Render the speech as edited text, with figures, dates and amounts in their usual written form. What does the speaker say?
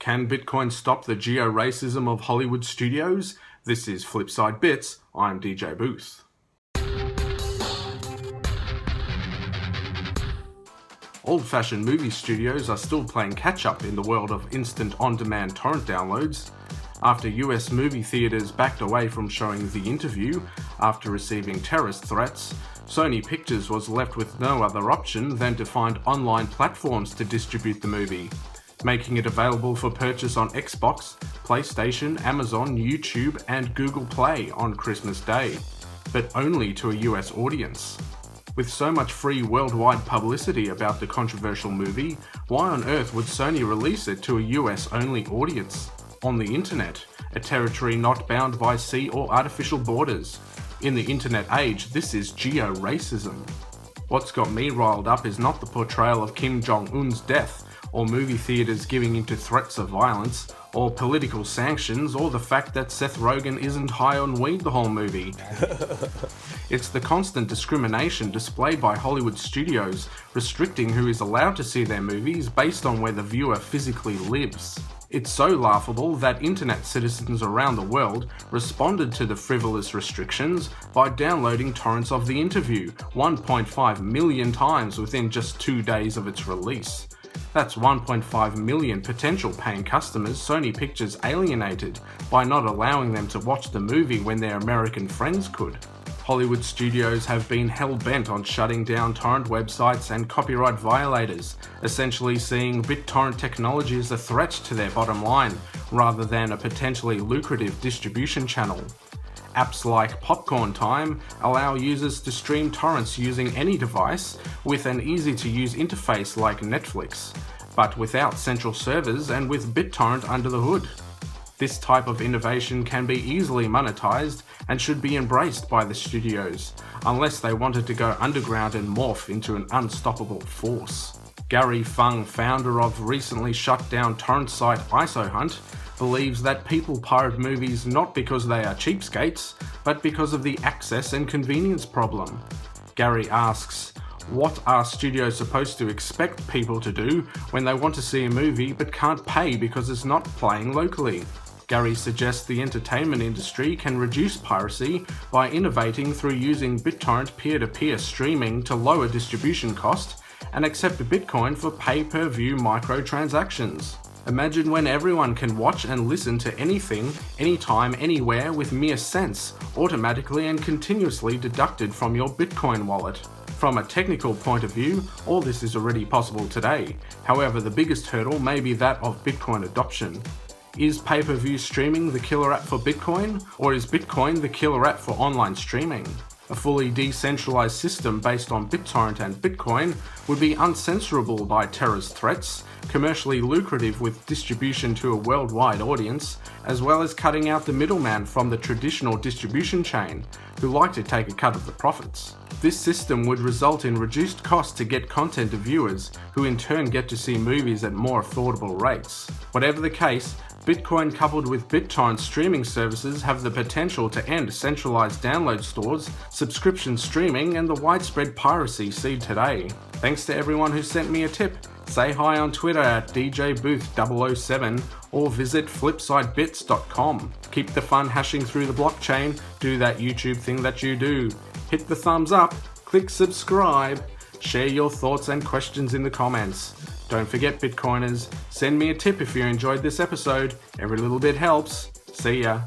Can Bitcoin stop the geo-racism of Hollywood studios? This is Flipside Bits. I'm DJ Booth. Old-fashioned movie studios are still playing catch-up in the world of instant on-demand torrent downloads. After US movie theaters backed away from showing The Interview after receiving terrorist threats, Sony Pictures was left with no other option than to find online platforms to distribute the movie, making it available for purchase on Xbox, PlayStation, Amazon, YouTube, and Google Play on Christmas Day, but only to a US audience. With so much free worldwide publicity about the controversial movie, why on earth would Sony release it to a US-only audience? On the internet, a territory not bound by sea or artificial borders. In the internet age, this is geo-racism. What's got me riled up is not the portrayal of Kim Jong Un's death, or movie theaters giving into threats of violence, or political sanctions, or the fact that Seth Rogen isn't high on weed the whole movie. It's the constant discrimination displayed by Hollywood studios, restricting who is allowed to see their movies based on where the viewer physically lives. It's so laughable that internet citizens around the world responded to the frivolous restrictions by downloading torrents of The Interview 1.5 million times within just 2 days of its release. That's 1.5 million potential paying customers Sony Pictures alienated by not allowing them to watch the movie when their American friends could. Hollywood studios have been hell-bent on shutting down torrent websites and copyright violators, essentially seeing BitTorrent technology as a threat to their bottom line, rather than a potentially lucrative distribution channel. Apps like Popcorn Time allow users to stream torrents using any device with an easy-to-use interface like Netflix, but without central servers and with BitTorrent under the hood. This type of innovation can be easily monetized and should be embraced by the studios, unless they wanted to go underground and morph into an unstoppable force. Gary Fung, founder of recently shut down torrent site IsoHunt, believes that people pirate movies not because they are cheapskates, but because of the access and convenience problem. Gary asks, what are studios supposed to expect people to do when they want to see a movie but can't pay because it's not playing locally? Gary suggests the entertainment industry can reduce piracy by innovating through using BitTorrent peer-to-peer streaming to lower distribution cost and accept Bitcoin for pay-per-view microtransactions. Imagine when everyone can watch and listen to anything, anytime, anywhere with mere cents, automatically and continuously deducted from your Bitcoin wallet. From a technical point of view, all this is already possible today. However, the biggest hurdle may be that of Bitcoin adoption. Is pay-per-view streaming the killer app for Bitcoin, or is Bitcoin the killer app for online streaming? A fully decentralized system based on BitTorrent and Bitcoin would be uncensorable by terrorist threats, commercially lucrative with distribution to a worldwide audience, as well as cutting out the middleman from the traditional distribution chain, who like to take a cut of the profits. This system would result in reduced costs to get content to viewers, who in turn get to see movies at more affordable rates. Whatever the case, Bitcoin coupled with BitTorrent streaming services have the potential to end centralized download stores, subscription streaming, and the widespread piracy seen today. Thanks to everyone who sent me a tip. Say hi on Twitter at DJBooth007 or visit flipsidebits.com. Keep the fun hashing through the blockchain, do that YouTube thing that you do. Hit the thumbs up, click subscribe, share your thoughts and questions in the comments. Don't forget, Bitcoiners, send me a tip if you enjoyed this episode. Every little bit helps. See ya.